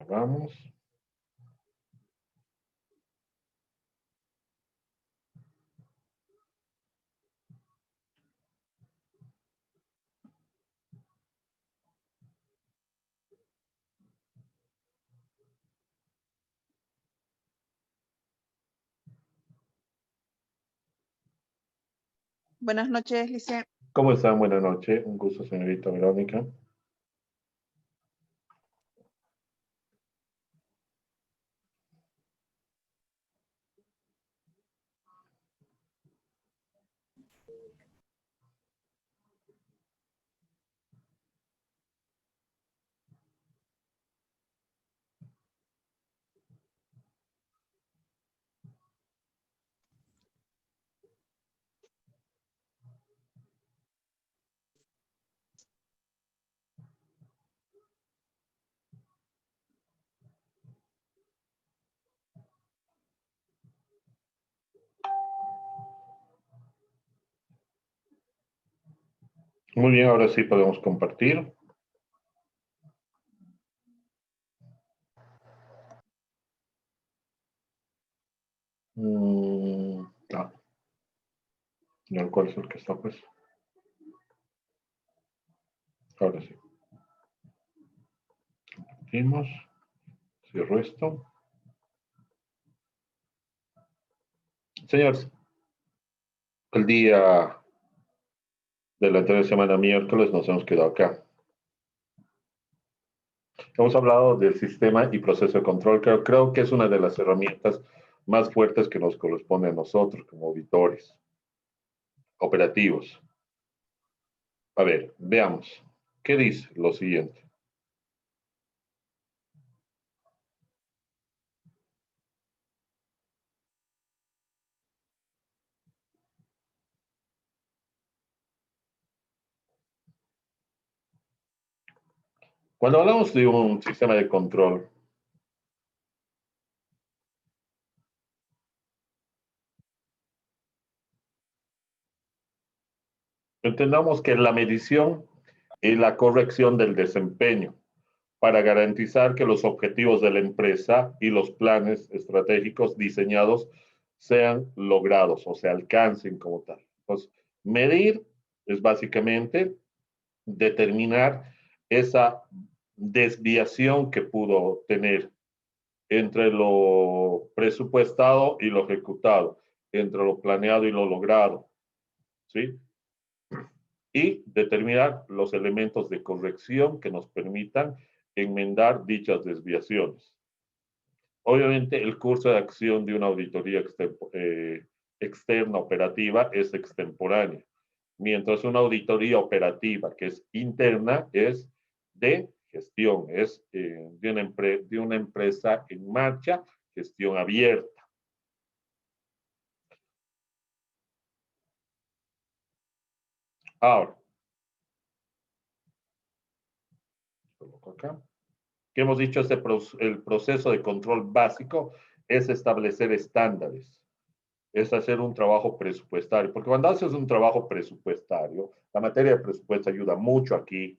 Vamos. Buenas noches, Lice. ¿Cómo están? Buenas noches. Un gusto, señorita Verónica. Muy bien, ahora sí podemos compartir. Ah, ¿y cuál es el que está pues? Ahora sí. Compartimos. Cierro esto. Señores, el día de la anterior semana, miércoles, nos hemos quedado acá. Hemos hablado del sistema y proceso de control. Creo que es una de las herramientas más fuertes que nos corresponde a nosotros como auditores operativos. A ver, veamos. ¿Qué dice lo siguiente? Cuando hablamos de un sistema de control, entendamos que la medición y la corrección del desempeño para garantizar que los objetivos de la empresa y los planes estratégicos diseñados sean logrados o se alcancen como tal. Entonces, medir es básicamente determinar esa desviación que pudo tener entre lo presupuestado y lo ejecutado, entre lo planeado y lo logrado, ¿sí? Y determinar los elementos de corrección que nos permitan enmendar dichas desviaciones. Obviamente, el curso de acción de una auditoría externa operativa es extemporánea, mientras una auditoría operativa que es interna es de gestión, es de una empresa en marcha, gestión abierta. Ahora, coloco acá. ¿Qué hemos dicho? El proceso de control básico es establecer estándares, es hacer un trabajo presupuestario, porque cuando haces un trabajo presupuestario, la materia de presupuesto ayuda mucho aquí,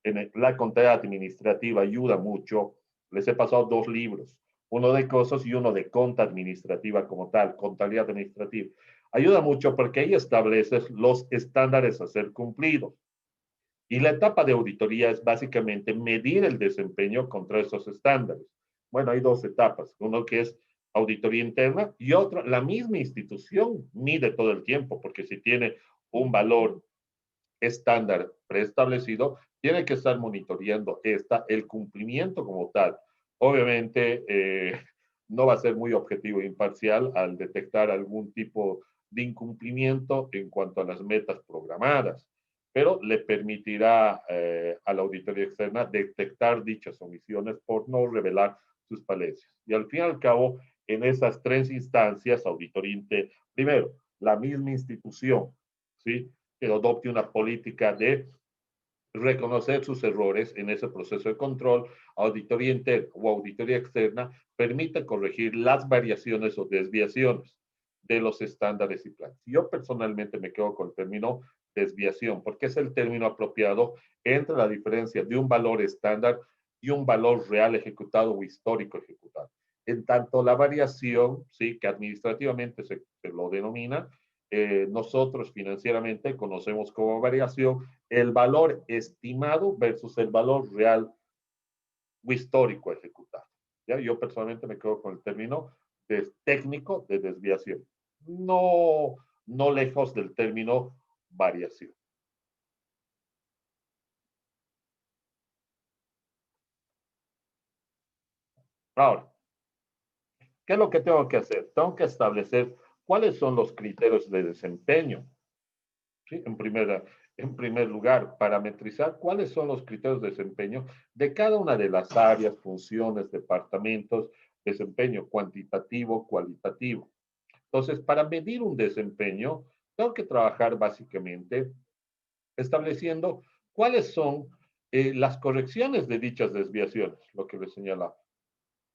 en la contabilidad administrativa ayuda mucho. Les he pasado dos libros, uno de costos y uno de conta administrativa como tal, contabilidad administrativa. Ayuda mucho porque ahí estableces los estándares a ser cumplidos. Y la etapa de auditoría es básicamente medir el desempeño contra esos estándares. Bueno, hay dos etapas, uno que es auditoría interna y otra, la misma institución mide todo el tiempo, porque si tiene un valor estándar preestablecido, tiene que estar monitoreando el cumplimiento como tal. Obviamente, no va a ser muy objetivo e imparcial al detectar algún tipo de incumplimiento en cuanto a las metas programadas, pero le permitirá a la auditoría externa detectar dichas omisiones por no revelar sus falencias. Y al fin y al cabo, en esas tres instancias, auditoría primero, la misma institución, ¿sí? Que adopte una política de reconocer sus errores en ese proceso de control, auditoría interna o auditoría externa, permite corregir las variaciones o desviaciones de los estándares y planes. Yo personalmente me quedo con el término desviación, porque es el término apropiado entre la diferencia de un valor estándar y un valor real ejecutado o histórico ejecutado. En tanto, la variación, ¿sí? Que administrativamente se lo denomina, nosotros financieramente conocemos como variación el valor estimado versus el valor real o histórico ejecutado. ¿Ya? Yo personalmente me quedo con el término técnico de desviación, no, no lejos del término variación. Ahora, ¿qué es lo que tengo que hacer? Tengo que establecer cuáles son los criterios de desempeño. ¿Sí? En primer lugar, parametrizar cuáles son los criterios de desempeño de cada una de las áreas, funciones, departamentos, desempeño cuantitativo, cualitativo. Entonces, para medir un desempeño, tengo que trabajar básicamente estableciendo cuáles son las correcciones de dichas desviaciones, lo que les señalaba.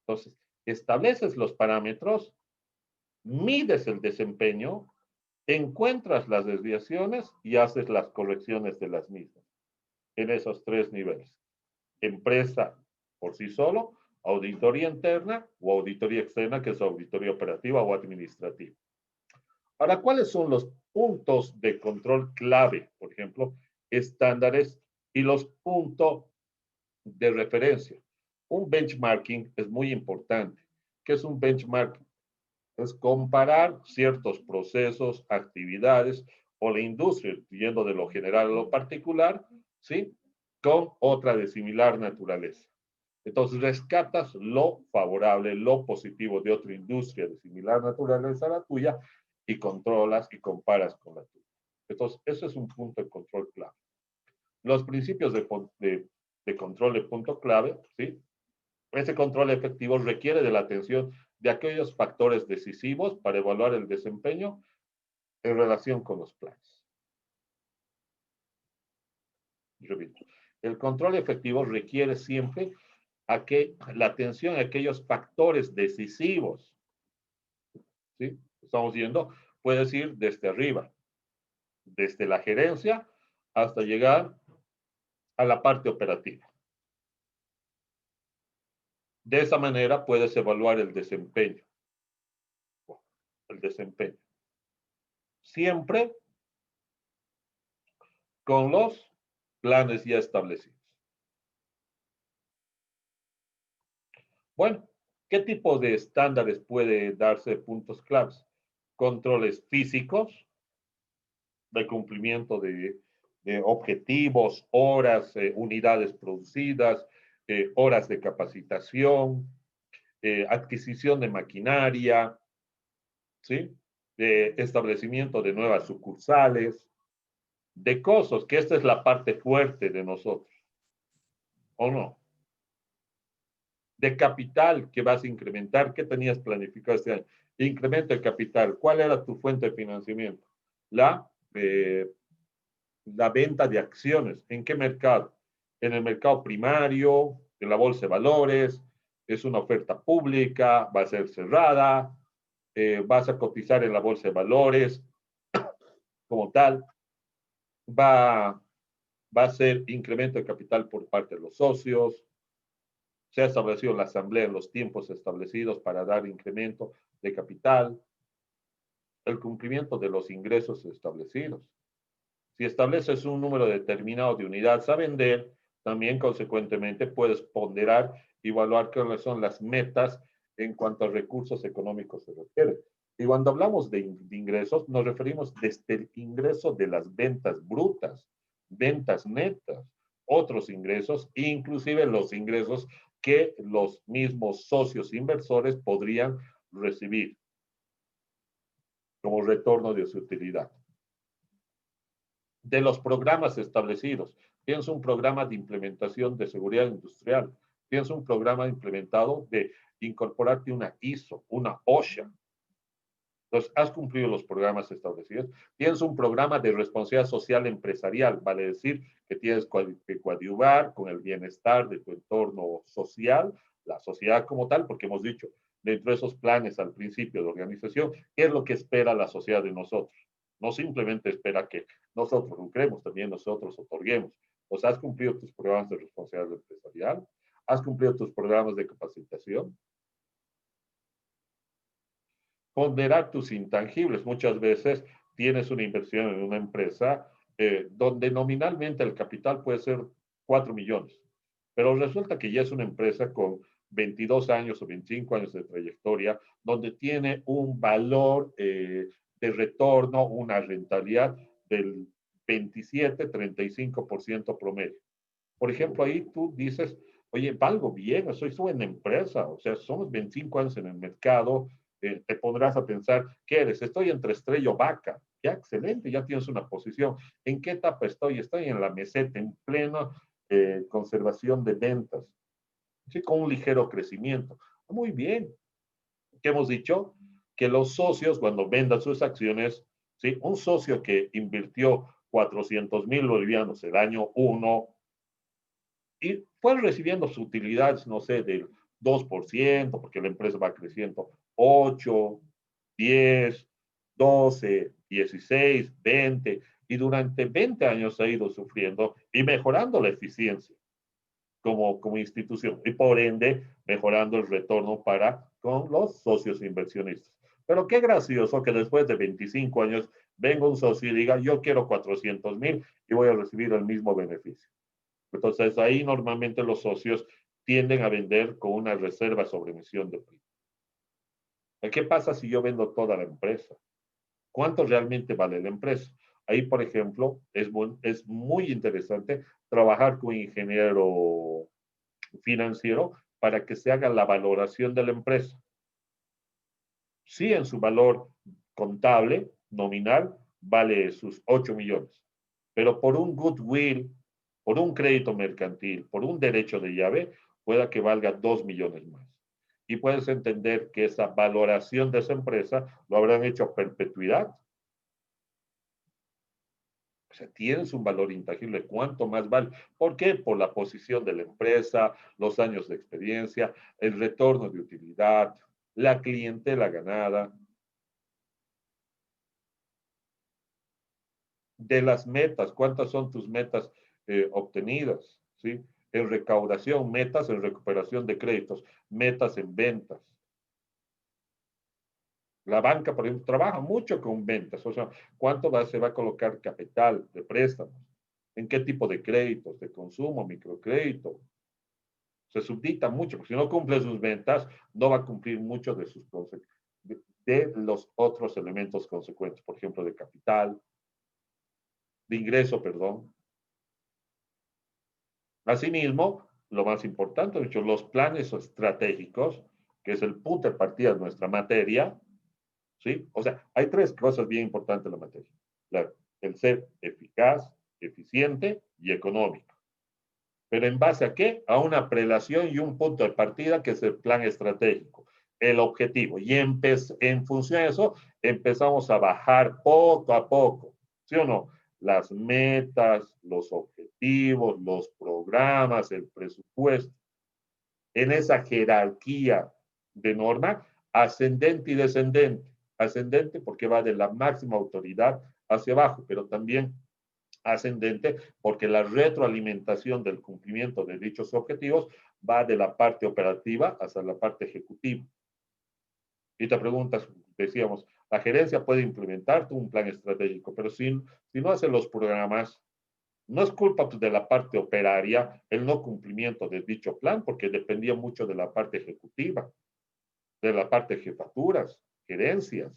Entonces, estableces los parámetros, mides el desempeño, encuentras las desviaciones y haces las correcciones de las mismas en esos tres niveles. Empresa por sí solo, auditoría interna o auditoría externa, que es auditoría operativa o administrativa. Ahora, ¿cuáles son los puntos de control clave? Por ejemplo, estándares y los puntos de referencia. Un benchmarking es muy importante. ¿Qué es un benchmarking? Es comparar ciertos procesos, actividades o la industria, yendo de lo general a lo particular, ¿sí? Con otra de similar naturaleza. Entonces, rescatas lo favorable, lo positivo de otra industria de similar naturaleza a la tuya y controlas y comparas con la tuya. Entonces, ese es un punto de control clave. Los principios de control de punto clave, ¿sí? Ese control efectivo requiere de la atención de aquellos factores decisivos para evaluar el desempeño en relación con los planes. Repito, el control efectivo requiere siempre la atención a aquellos factores decisivos. ¿Sí? Estamos viendo, puedes ir desde arriba, desde la gerencia hasta llegar a la parte operativa. De esa manera puedes evaluar el desempeño. El desempeño. Siempre con los planes ya establecidos. Bueno, ¿qué tipo de estándares puede darse puntos claves? Controles físicos, de cumplimiento de objetivos, horas, unidades producidas, horas de capacitación, adquisición de maquinaria, ¿sí? Establecimiento de nuevas sucursales, de costos, que esta es la parte fuerte de nosotros, ¿o no? De capital que vas a incrementar, ¿qué tenías planificado este año? Incremento de capital, ¿cuál era tu fuente de financiamiento? La, eh, la venta de acciones, ¿en qué mercado? En el mercado primario, en la bolsa de valores, es una oferta pública, va a ser cerrada, vas a cotizar en la bolsa de valores como tal, va, va a ser incremento de capital por parte de los socios, se ha establecido la asamblea en los tiempos establecidos para dar incremento de capital, el cumplimiento de los ingresos establecidos. Si estableces un número determinado de unidades a vender, también consecuentemente puedes ponderar y evaluar cuáles son las metas en cuanto a recursos económicos se refiere. Y cuando hablamos de ingresos, nos referimos desde el ingreso de las ventas brutas, ventas netas, otros ingresos, inclusive los ingresos que los mismos socios inversores podrían recibir como retorno de su utilidad. De los programas establecidos, tienes un programa de implementación de seguridad industrial, tienes un programa implementado de incorporarte una ISO, una OSHA. Entonces, has cumplido los programas establecidos. Tienes un programa de responsabilidad social empresarial, vale decir que tienes que coadyuvar con el bienestar de tu entorno social, la sociedad como tal, porque hemos dicho, dentro de esos planes al principio de organización, ¿qué es lo que espera la sociedad de nosotros? No simplemente espera que nosotros lucremos, también nosotros otorguemos. O sea, has cumplido tus programas de responsabilidad empresarial, ¿Has cumplido tus programas de capacitación? Ponderar tus intangibles. Muchas veces tienes una inversión en una empresa donde nominalmente el capital puede ser 4 millones, pero resulta que ya es una empresa con 22 años o 25 años de trayectoria, donde tiene un valor de retorno, una rentabilidad del 27-35% promedio. Por ejemplo, ahí tú dices, oye, valgo bien, soy buena empresa, o sea, somos 25 años en el mercado, te pondrás a pensar, ¿qué eres? Estoy entre estrella o vaca. Ya, excelente, ya tienes una posición. ¿En qué etapa estoy? Estoy en la meseta, en plena conservación de ventas, ¿sí? Con un ligero crecimiento. Muy bien. ¿Qué hemos dicho? Que los socios, cuando vendan sus acciones, ¿sí? Un socio que invirtió 400,000 bolivianos el año 1 y fueron recibiendo sus utilidades, no sé, del 2%, porque la empresa va creciendo 8, 10, 12, 16, 20, y durante 20 años ha ido sufriendo y mejorando la eficiencia como institución y por ende mejorando el retorno para con los socios inversionistas. Pero qué gracioso que después de 25 años venga un socio y diga, yo quiero 400,000 y voy a recibir el mismo beneficio. Entonces, ahí normalmente los socios tienden a vender con una reserva sobre emisión de prima. ¿Qué pasa si yo vendo toda la empresa? ¿Cuánto realmente vale la empresa? Ahí, por ejemplo, es muy interesante trabajar con un ingeniero financiero para que se haga la valoración de la empresa. Sí, en su valor contable, nominal, vale sus 8 millones, pero por un goodwill, por un crédito mercantil, por un derecho de llave, pueda que valga 2 millones más. Y puedes entender que esa valoración de esa empresa lo habrán hecho a perpetuidad. O sea, tienes un valor intangible. ¿Cuánto más vale? ¿Por qué? Por la posición de la empresa, los años de experiencia, el retorno de utilidad, la clientela ganada, de las metas, cuántas son tus metas obtenidas, ¿sí? En recaudación, metas en recuperación de créditos, metas en ventas. La banca, por ejemplo, trabaja mucho con ventas, o sea, ¿cuánto se va a colocar capital de préstamos? ¿En qué tipo de créditos? ¿De consumo, microcrédito? Se subdita mucho, porque si no cumple sus ventas, no va a cumplir mucho de sus de los otros elementos consecuentes, por ejemplo, de capital, de ingreso, perdón. Asimismo, lo más importante, de hecho, los planes estratégicos, que es el punto de partida de nuestra materia, ¿sí? O sea, hay tres cosas bien importantes en la materia. La, el ser eficaz, eficiente y económico. Pero ¿en base a qué? A una prelación y un punto de partida que es el plan estratégico, el objetivo. Y en función de eso, empezamos a bajar poco a poco, ¿sí o no? Las metas, los objetivos, los programas, el presupuesto. En esa jerarquía de norma, ascendente y descendente. Ascendente porque va de la máxima autoridad hacia abajo, pero también ascendente porque la retroalimentación del cumplimiento de dichos objetivos va de la parte operativa hasta la parte ejecutiva. Y te preguntas, decíamos, la gerencia puede implementar un plan estratégico, pero si no hace los programas, no es culpa de la parte operaria el no cumplimiento de dicho plan, porque dependía mucho de la parte ejecutiva, de la parte de jefaturas, gerencias.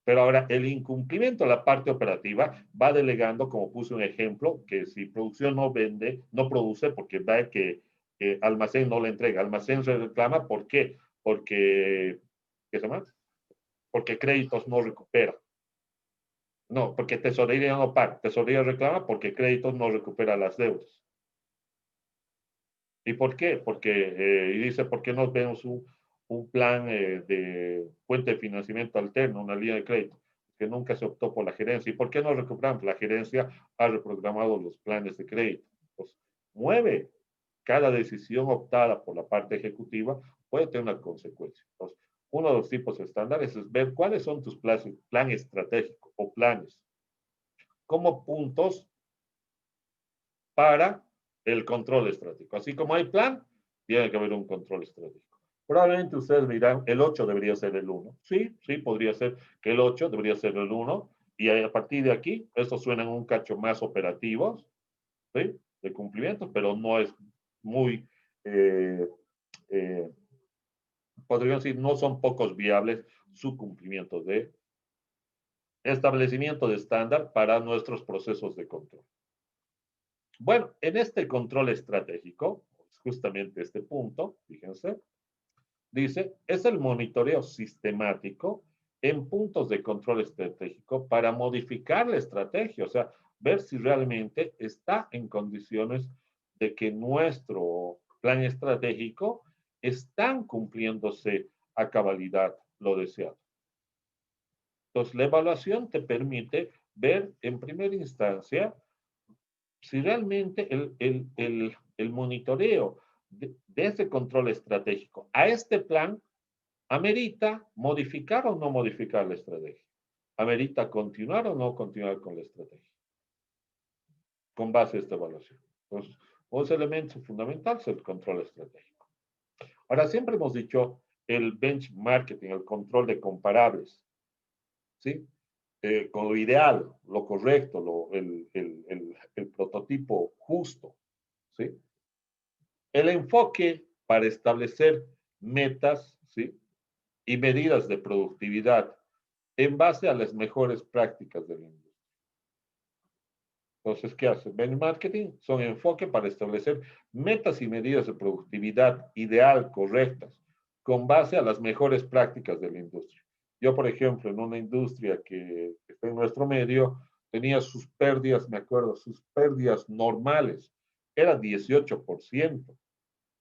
Pero ahora el incumplimiento de la parte operativa va delegando, como puse un ejemplo, que si producción no vende, no produce porque va que almacén no le entrega. Almacén se reclama, ¿por qué? Porque, ¿qué se llama? Porque créditos no recupera. No, porque tesorería no paga. Tesorería reclama porque créditos no recupera las deudas. ¿Y por qué? Porque, y dice, ¿por qué no vemos un plan de fuente de financiamiento alterno, una línea de crédito? Que nunca se optó por la gerencia. ¿Y por qué no recuperamos? La gerencia ha reprogramado los planes de crédito. Pues mueve. Cada decisión optada por la parte ejecutiva puede tener una consecuencia. Entonces, uno de los tipos estándares es ver cuáles son tus plan estratégico o planes como puntos para el control estratégico. Así como hay plan, tiene que haber un control estratégico. Probablemente ustedes me dirán, el 8 debería ser el 1. Sí, sí, podría ser que el 8 debería ser el 1. Y a partir de aquí, estos suenan un cacho más operativos, ¿sí? De cumplimiento, pero no es muy, eh, eh, podríamos decir, no son pocos viables su cumplimiento de establecimiento de estándar para nuestros procesos de control. Bueno, en este control estratégico, justamente este punto, fíjense, dice, es el monitoreo sistemático en puntos de control estratégico para modificar la estrategia, o sea, ver si realmente está en condiciones de que nuestro plan estratégico están cumpliéndose a cabalidad lo deseado. Entonces, la evaluación te permite ver en primera instancia si realmente el monitoreo de ese control estratégico a este plan amerita modificar o no modificar la estrategia. Amerita continuar o no continuar con la estrategia. Con base a esta evaluación. Entonces, un elemento fundamental es el control estratégico. Ahora, siempre hemos dicho el benchmarking, el control de comparables. ¿Sí? Con lo ideal, lo correcto, el prototipo justo. ¿Sí? El enfoque para establecer metas, ¿sí? Y medidas de productividad en base a las mejores prácticas del industria. Entonces, ¿qué hace? Benchmarking son enfoque para establecer metas y medidas de productividad ideal, correctas, con base a las mejores prácticas de la industria. Yo, por ejemplo, en una industria que está en nuestro medio, tenía sus pérdidas, me acuerdo, sus pérdidas normales, era 18%.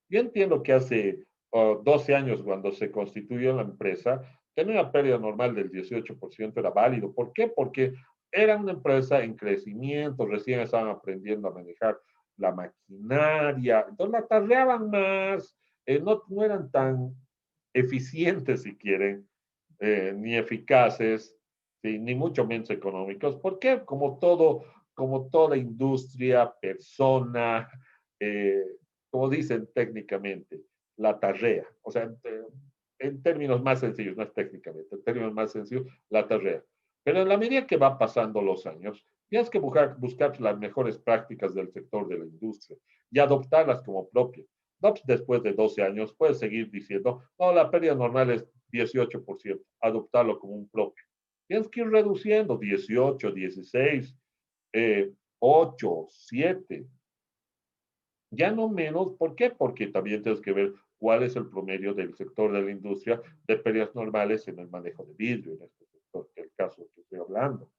Yo entiendo que hace 12 años, cuando se constituyó la empresa, tener una pérdida normal del 18% era válido. ¿Por qué? Porque era una empresa en crecimiento, recién estaban aprendiendo a manejar la maquinaria, entonces la tarreaban más, no eran tan eficientes, si quieren, ni eficaces, ¿sí? Ni mucho menos económicos. ¿Por qué? Como toda industria, persona, eh, como dicen técnicamente, la tarea. O sea, en términos más sencillos, no es técnicamente, en términos más sencillos, la tarea. Pero en la medida que van pasando los años, tienes que buscar las mejores prácticas del sector de la industria y adoptarlas como propias. No, pues después de 12 años puedes seguir diciendo, no, la pérdida normal es 18%, adoptarlo como un propio. Tienes que ir reduciendo 18, 16, 8, 7, ya no menos. ¿Por qué? Porque también tienes que ver cuál es el promedio del sector de la industria de pérdidas normales en el manejo de vidrio, en este sector, que es el caso que estoy hablando.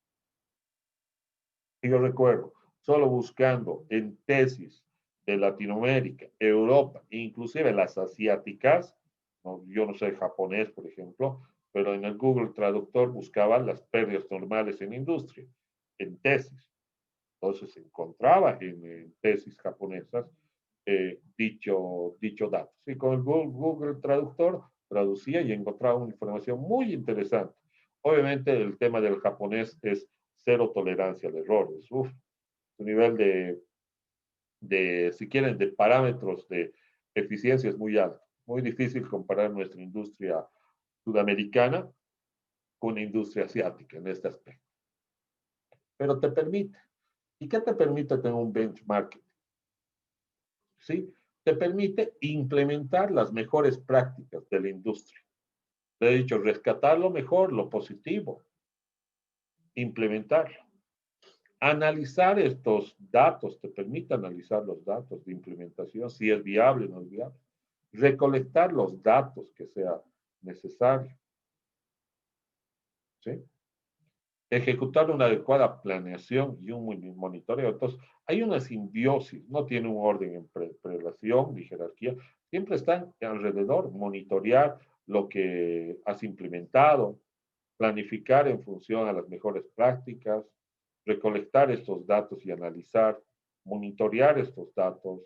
Y yo recuerdo, solo buscando en tesis de Latinoamérica, Europa, inclusive las asiáticas, ¿no? Yo no sé japonés, por ejemplo, pero en el Google Traductor buscaba las pérdidas normales en industria, en tesis. Entonces se encontraba en tesis japonesas dicho dato. Y con el Google Traductor traducía y encontraba una información muy interesante. Obviamente el tema del japonés es cero tolerancia al errores. Uf, su nivel si quieren, de parámetros de eficiencia es muy alto. Muy difícil comparar nuestra industria sudamericana con una industria asiática en este aspecto. Pero te permite. ¿Y qué te permite tener un benchmarking? ¿Sí? Te permite implementar las mejores prácticas de la industria. Te he dicho, rescatar lo mejor, lo positivo, implementarlo. Analizar estos datos, te permite analizar los datos de implementación, si es viable o no es viable. Recolectar los datos que sea necesario. ¿Sí? Ejecutar una adecuada planeación y un monitoreo. Entonces, hay una simbiosis, no tiene un orden en relación ni jerarquía, siempre están alrededor, monitorear lo que has implementado, planificar en función a las mejores prácticas, recolectar estos datos y analizar, monitorear estos datos.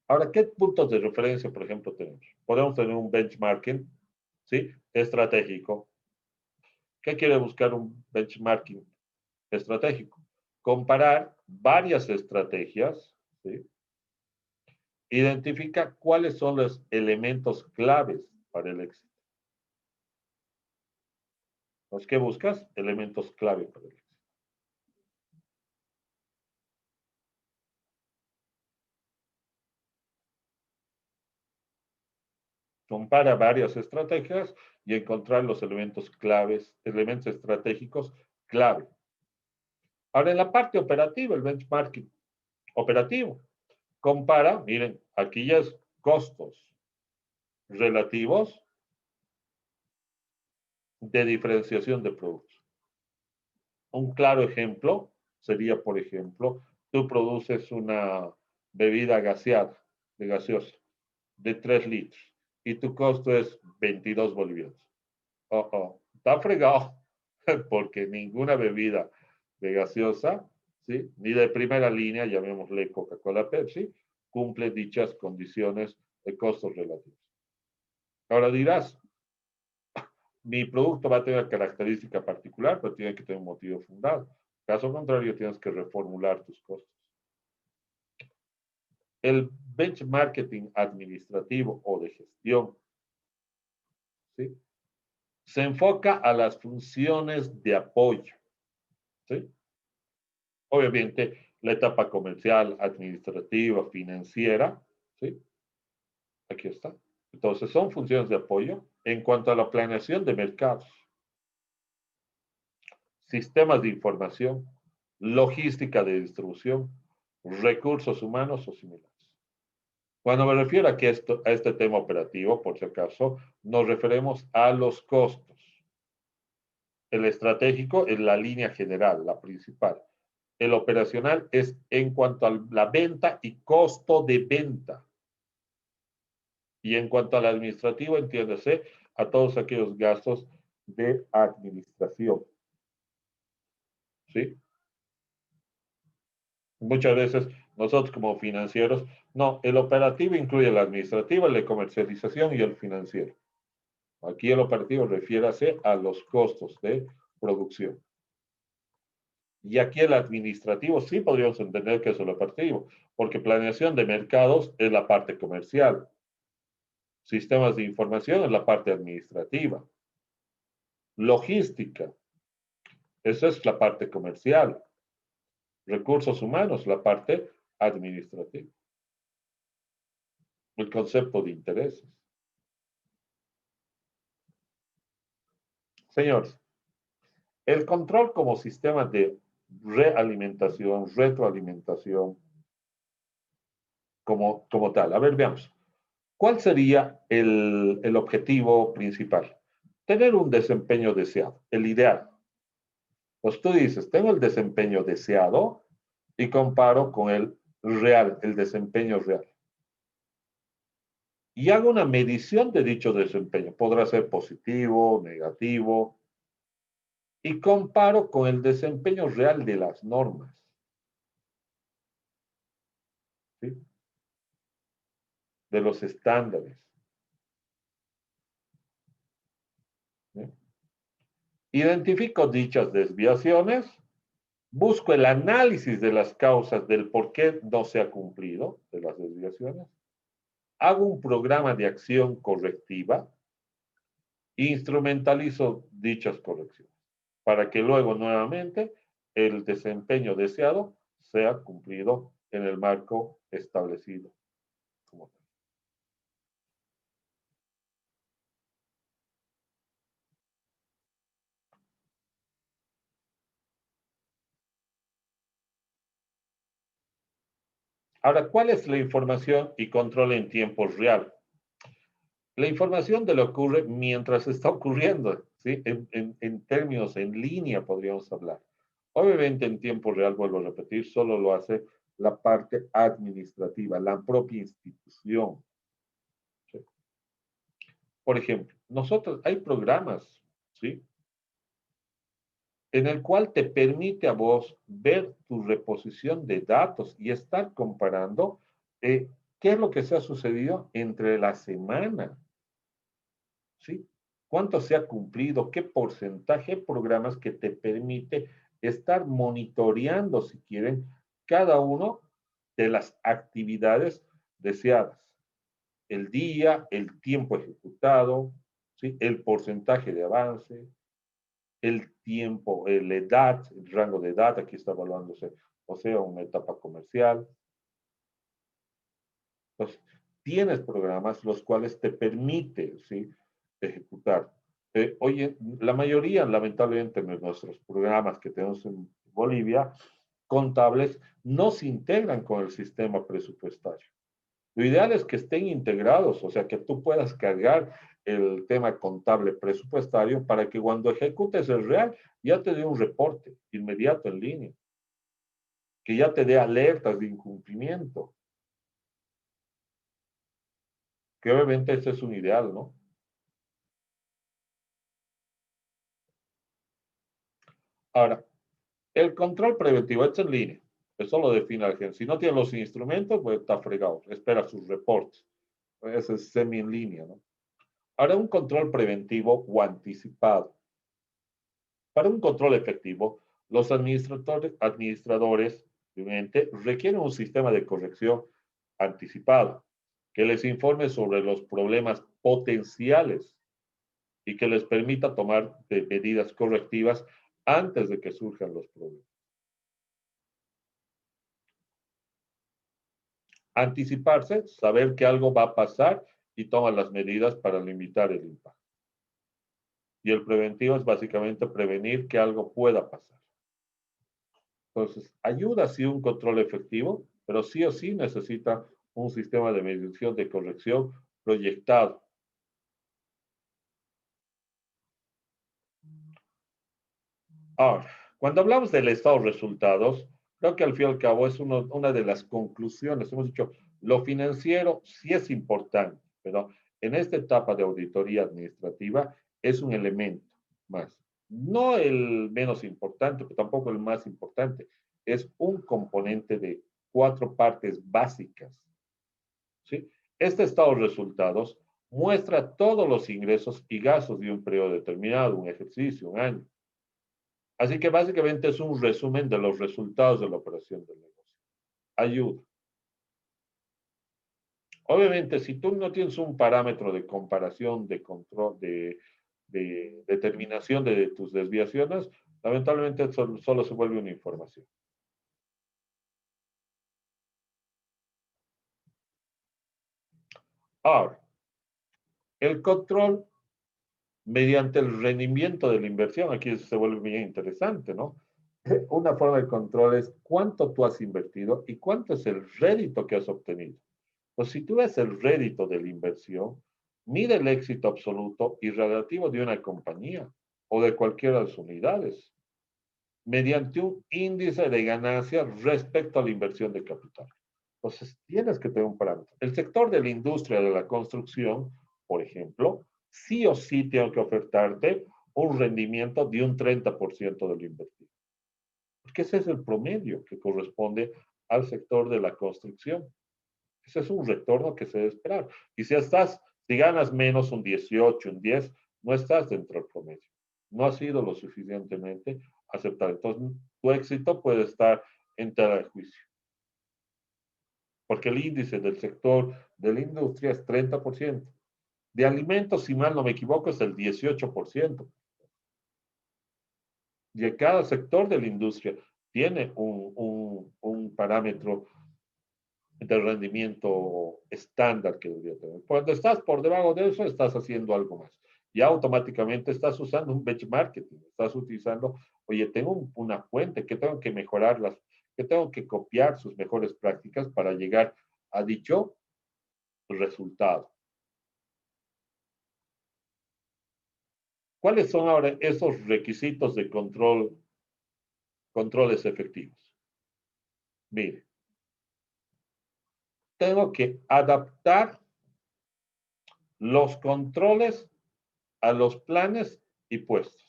Ahora, ¿qué puntos de referencia, por ejemplo, tenemos? Podemos tener un benchmarking, ¿sí? Estratégico. ¿Qué quiere buscar un benchmarking estratégico. Comparar varias estrategias, ¿sí? Identifica cuáles son los elementos claves para el éxito. ¿Los que buscas? Elementos clave para el éxito. Compara varias estrategias y encontrar los elementos claves, elementos estratégicos clave. Ahora, en la parte operativa, el benchmarking operativo, compara, miren, aquí ya es costos relativos de diferenciación de productos. Un claro ejemplo sería, por ejemplo, tú produces una bebida gaseada, de gaseosa, de 3 litros, y tu costo es 22 bolivianos. Está fregado, porque ninguna bebida de gaseosa, ¿sí? Ni de primera línea, llamémosle Coca-Cola, Pepsi, cumple dichas condiciones de costos relativos. Ahora dirás, mi producto va a tener característica particular, pero tiene que tener un motivo fundado. Caso contrario, tienes que reformular tus costos. El benchmarking administrativo o de gestión, ¿sí? Se enfoca a las funciones de apoyo, ¿sí? Obviamente, la etapa comercial, administrativa, financiera, ¿sí? Aquí está. Entonces, son funciones de apoyo en cuanto a la planeación de mercados, sistemas de información, logística de distribución, recursos humanos o similares. Cuando me refiero a, que a este tema operativo, por si acaso, nos referimos a los costos. El estratégico es la línea general, la principal. El operacional es en cuanto a la venta y costo de venta. Y en cuanto al administrativo, entiéndase a todos aquellos gastos de administración. ¿Sí? Muchas veces nosotros como financieros, no, el operativo incluye el administrativo, el de comercialización y el financiero. Aquí el operativo refiérase a los costos de producción. Y aquí el administrativo sí podríamos entender que es el operativo, porque planeación de mercados es la parte comercial, sistemas de información es la parte administrativa, logística, esa es la parte comercial, recursos humanos, la parte administrativa, el concepto de intereses. Señores, el control como sistema de realimentación, retroalimentación, como tal. A ver, veamos. ¿Cuál sería el objetivo principal? Tener un desempeño deseado, el ideal. Pues tú dices, tengo el desempeño deseado y comparo con el real, el desempeño real. Y hago una medición de dicho desempeño. Podrá ser positivo, negativo. Y comparo con el desempeño real de las normas. ¿Sí? De los estándares. ¿Sí? Identifico dichas desviaciones, busco el análisis de las causas del por qué no se ha cumplido, de las desviaciones, hago un programa de acción correctiva e instrumentalizo dichas correcciones para que luego nuevamente el desempeño deseado sea cumplido en el marco establecido. Ahora, ¿cuál es la información y control en tiempo real? La información de lo que ocurre mientras está ocurriendo, ¿sí? En términos en línea podríamos hablar. Obviamente en tiempo real, vuelvo a repetir, solo lo hace la parte administrativa, la propia institución. ¿Sí? Por ejemplo, nosotros hay programas, ¿sí? En el cual te permite a vos ver tu reposición de datos y estar comparando qué es lo que se ha sucedido entre la semana. ¿Sí? ¿Cuánto se ha cumplido? ¿Qué porcentaje de programas que te permite estar monitoreando, si quieren, cada uno de las actividades deseadas. El día, el tiempo ejecutado, ¿sí? El porcentaje de avance, el tiempo, la edad, el rango de edad, aquí está evaluándose, o sea, una etapa comercial. Entonces, tienes programas los cuales te permiten, ¿sí? Ejecutar. Oye, la mayoría, lamentablemente, de nuestros programas que tenemos en Bolivia, contables, no se integran con el sistema presupuestario. Lo ideal es que estén integrados, o sea, que tú puedas cargar el tema contable presupuestario para que cuando ejecutes el real ya te dé un reporte inmediato en línea, que ya te dé alertas de incumplimiento, que obviamente ese es un ideal, ¿no? Ahora, el control preventivo es en línea, eso lo define la agencia. Si no tiene los instrumentos, pues está fregado, espera sus reportes. Ese es semi en línea, ¿no? Ahora, un control preventivo o anticipado. Para un control efectivo, los administradores de un ente requieren un sistema de corrección anticipado que les informe sobre los problemas potenciales y que les permita tomar medidas correctivas antes de que surjan los problemas. Anticiparse, saber que algo va a pasar y tomar las medidas para limitar el impacto. Y el preventivo es básicamente prevenir que algo pueda pasar. Entonces, ayuda sí un control efectivo, pero sí o sí necesita un sistema de medición de corrección proyectado. Ahora, cuando hablamos del estado de resultados, creo que al fin y al cabo es una de las conclusiones. Hemos dicho, lo financiero sí es importante, pero en esta etapa de auditoría administrativa es un elemento más. No el menos importante, pero tampoco el más importante. Es un componente de cuatro partes básicas. ¿Sí? Este estado de resultados muestra todos los ingresos y gastos de un periodo determinado, un ejercicio, un año. Así que básicamente es un resumen de los resultados de la operación del negocio. Ayuda. Obviamente, si tú no tienes un parámetro de comparación, de control, de determinación de tus desviaciones, lamentablemente solo se vuelve una información. Ahora, el control mediante el rendimiento de la inversión, aquí se vuelve bien interesante, ¿no? Una forma de control es cuánto tú has invertido y cuánto es el rédito que has obtenido. Pues si tú ves el rédito de la inversión, mide el éxito absoluto y relativo de una compañía o de cualquiera de sus unidades mediante un índice de ganancia respecto a la inversión de capital. Entonces, tienes que tener un parámetro. El sector de la industria de la construcción, por ejemplo, sí o sí tiene que ofertarte un rendimiento de un 30% de lo invertido. Porque ese es el promedio que corresponde al sector de la construcción. Ese es un retorno que se debe esperar. Y si ganas menos un 18, un 10, no estás dentro del promedio. No ha sido lo suficientemente aceptado. Entonces, tu éxito puede estar en tela de juicio. Porque el índice del sector de la industria es 30%. De alimentos, si mal no me equivoco, es el 18%. Y cada sector de la industria tiene un parámetro de rendimiento estándar que debería tener. Cuando estás por debajo de eso, estás haciendo algo más. Y automáticamente estás usando un benchmarking, estás utilizando, oye, tengo una fuente que tengo que mejorarlas, que tengo que copiar sus mejores prácticas para llegar a dicho resultado. ¿Cuáles son ahora esos requisitos de controles efectivos? Mire, tengo que adaptar los controles a los planes y puestos.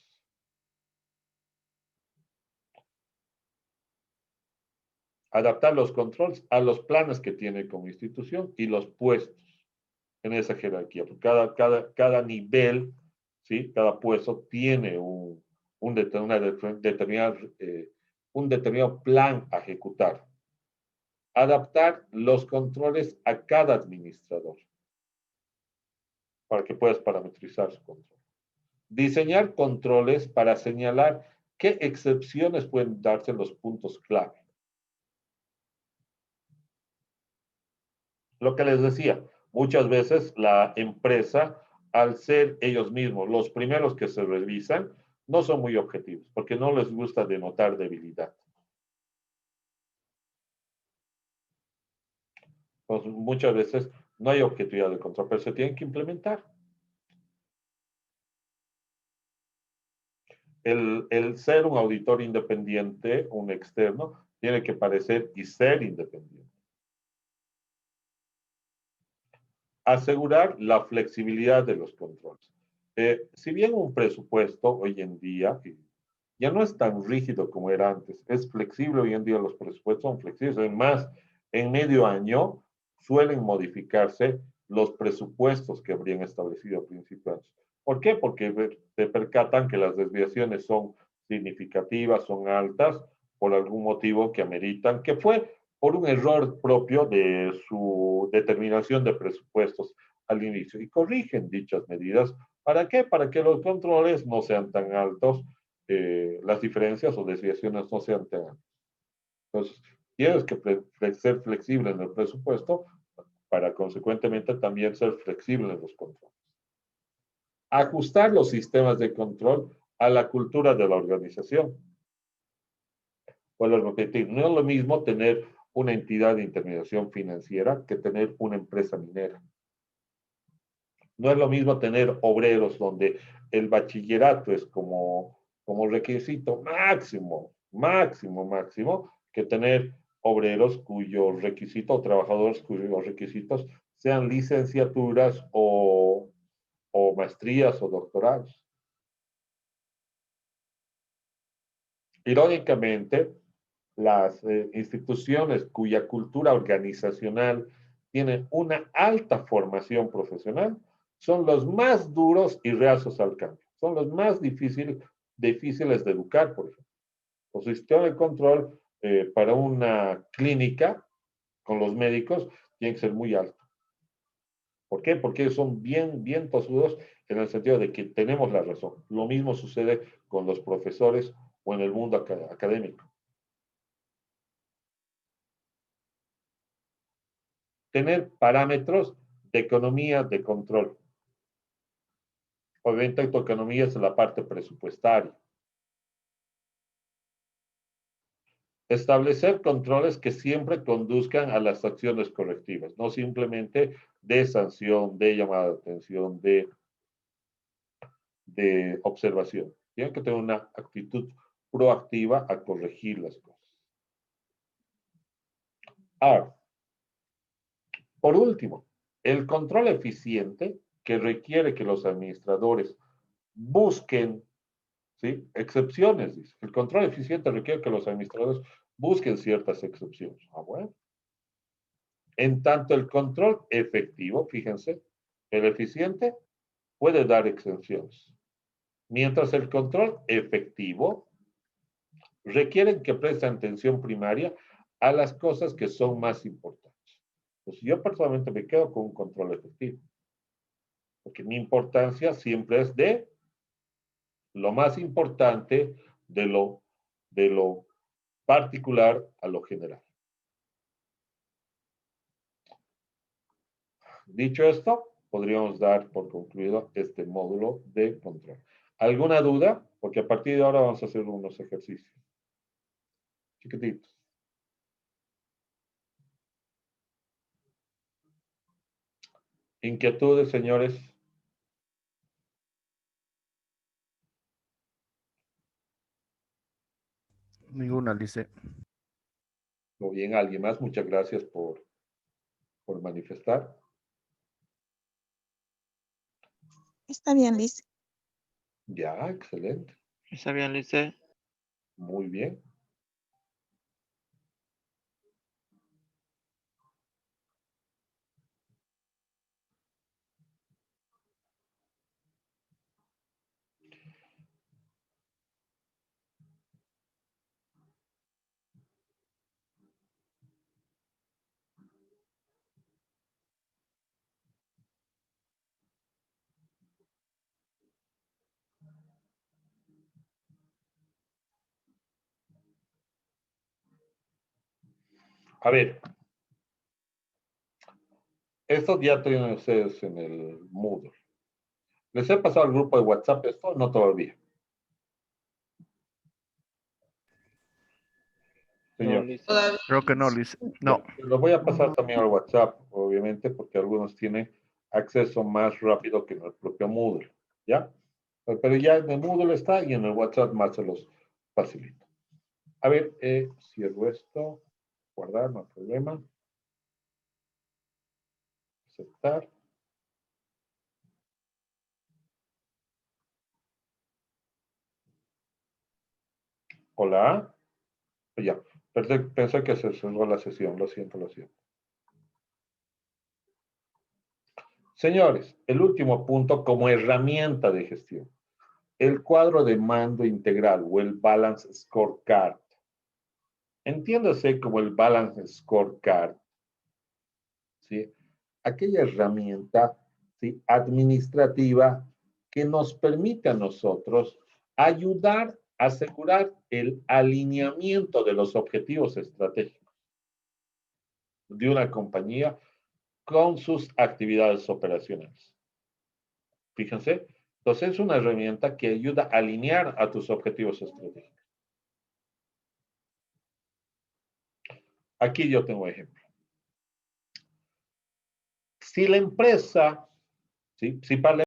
Adaptar los controles a los planes que tiene como institución y los puestos en esa jerarquía. Cada nivel, ¿sí? Cada puesto tiene un determinado plan a ejecutar. Adaptar los controles a cada administrador para que puedas parametrizar su control. Diseñar controles para señalar qué excepciones pueden darse en los puntos clave. Lo que les decía, muchas veces la empresa, al ser ellos mismos los primeros que se revisan, no son muy objetivos, porque no les gusta denotar debilidad. Entonces, muchas veces no hay objetividad de control, pero se tienen que implementar. El ser un auditor independiente, un externo, tiene que parecer y ser independiente. Asegurar la flexibilidad de los controles. Si bien un presupuesto hoy en día ya no es tan rígido como era antes, es flexible hoy en día, los presupuestos son flexibles. Además, en medio año suelen modificarse los presupuestos que habrían establecido a principios. ¿Por qué? Porque se percatan que las desviaciones son significativas, son altas, por algún motivo que ameritan, que fue por un error propio de su determinación de presupuestos al inicio. Y corrigen dichas medidas. ¿Para qué? Para que los controles no sean tan altos, las diferencias o desviaciones no sean tan altas. Entonces, tienes que ser flexible en el presupuesto para consecuentemente también ser flexible en los controles. Ajustar los sistemas de control a la cultura de la organización. Vuelvo a repetir, no es lo mismo tener una entidad de intermediación financiera que tener una empresa minera. No es lo mismo tener obreros donde el bachillerato es como requisito máximo, que tener obreros cuyo requisito, o trabajadores cuyos requisitos sean licenciaturas o maestrías o doctorados. Irónicamente, las instituciones cuya cultura organizacional tiene una alta formación profesional son los más duros y reacios al cambio. Son los más difíciles de educar, por ejemplo. El sistema de control para una clínica con los médicos tiene que ser muy alto. ¿Por qué? Porque son bien tosudos en el sentido de que tenemos la razón. Lo mismo sucede con los profesores o en el mundo académico. Tener parámetros de economía de control. Obviamente, tu economía es la parte presupuestaria. Establecer controles que siempre conduzcan a las acciones correctivas, no simplemente de sanción, de llamada de atención, de observación. Tienen que tener una actitud proactiva a corregir las cosas. Ahora, por último, el control eficiente que requiere que los administradores busquen, ¿sí?, excepciones. Dice. El control eficiente requiere que los administradores busquen ciertas excepciones. Ah, bueno. En tanto, el control efectivo, fíjense, el eficiente puede dar exenciones. Mientras el control efectivo requiere que presten atención primaria a las cosas que son más importantes. Pues yo personalmente me quedo con un control efectivo, porque mi importancia siempre es de lo más importante de lo particular a lo general. Dicho esto, podríamos dar por concluido este módulo de control. ¿Alguna duda? Porque a partir de ahora vamos a hacer unos ejercicios chiquititos. ¿Inquietudes, señores? Ninguna, dice. Muy bien, ¿alguien más? Muchas gracias por manifestar. Está bien, Liz. Ya, excelente. Está bien, Lice. Muy bien. A ver, esto ya tienen ustedes en el Moodle. ¿Les he pasado al grupo de WhatsApp esto? No todavía. No, Señor. listo. Creo que no, Lice. No. Ya, lo voy a pasar también al WhatsApp, obviamente, porque algunos tienen acceso más rápido que en el propio Moodle. ¿Ya? Pero ya en el Moodle está y en el WhatsApp más se los facilito. A ver, cierro esto. Guardar, no hay problema. Aceptar. Hola. Ya. Pensé que se cerró la sesión. Lo siento, lo siento. Señores, el último punto como herramienta de gestión. El cuadro de mando integral o el Balance Scorecard. Entiéndase como el Balance Scorecard, ¿sí? Aquella herramienta, ¿sí?, administrativa que nos permite a nosotros ayudar a asegurar el alineamiento de los objetivos estratégicos de una compañía con sus actividades operacionales. Fíjense, entonces es una herramienta que ayuda a alinear a tus objetivos estratégicos. Aquí yo tengo ejemplo. Si la empresa, ¿sí? Si para la